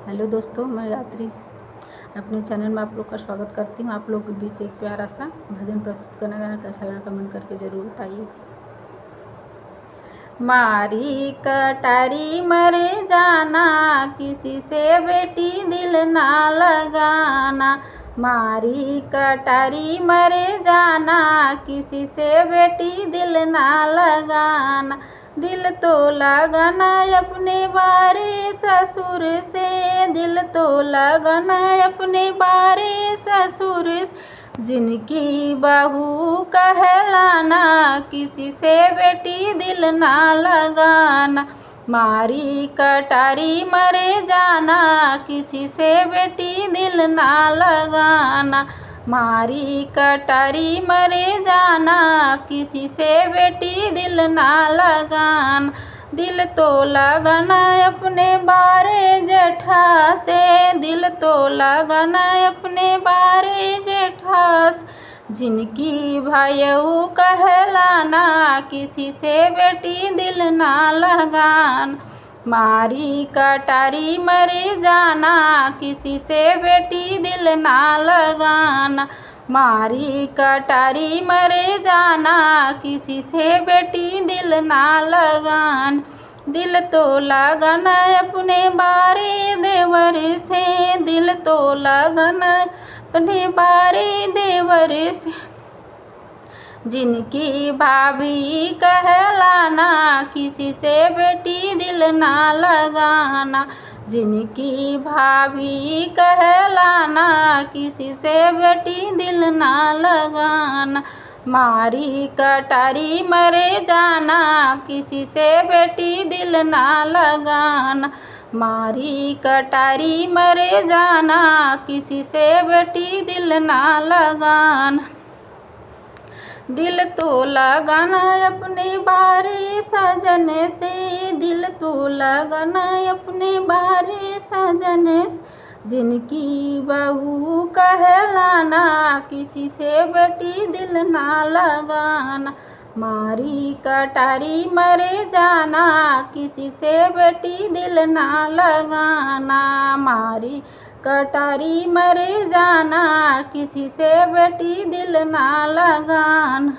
Hello दोस्तों, मैं यात्री अपने चैनल में आप लोग का स्वागत करती हूँ। आप लोग के बीच एक प्यारा सा भजन प्रस्तुत करना जाना कैसा लगा कमेंट करके ज़रूर बताइए। मारी कटारी मरे जाना, किसी से बेटी दिल ना लगाना। मारी कटारी मरे जाना, किसी से बेटी दिल ना लगाना। दिल तो लगाना अपने बारे ससुर से, दिल तो लगाना अपने बारे ससुर से। जिनकी बहू कहलाना, किसी से बेटी दिल ना लगाना। मारी कटारी मरे जाना, किसी से बेटी दिल ना लगाना। मारी कटारी मरे जाना, किसी से बेटी दिल ना लगाना। दिल तो लगाना अपने बारे जेठा से, दिल तो लगाना अपने बारे जेठा से। जिनकी भायऊ कहलाना, किसी से बेटी दिल ना लगाना। मारी कटारी मरे जाना, किसी से बेटी दिल ना लगाना। मारी कटारी मरे जाना, किसी से बेटी दिल ना लगाना। दिल तो लगाना अपने बारे देवर से, दिल तो लगाना अपने बारे देवर से। जिनकी भाभी कहलाना, किसी से बेटी दिल ना लगाना। जिनकी भाभी कहलाना, किसी से बेटी दिल ना लगाना। मारी कटारी मरे जाना, किसी से बेटी दिल ना लगाना। मारी कटारी मरे जाना, किसी से बेटी दिल ना लगाना। दिल तो लगाना अपने बारे सजन से, दिल तो लगाना अपने बारे सजन से। जिनकी बहू कहलाना, किसी से बेटी दिल ना लगाना। मारी कटारी मरे जाना, किसी से बेटी दिल ना लगाना। मारी कटारी मरे जाना, किसी से बेटी दिल ना लगाना।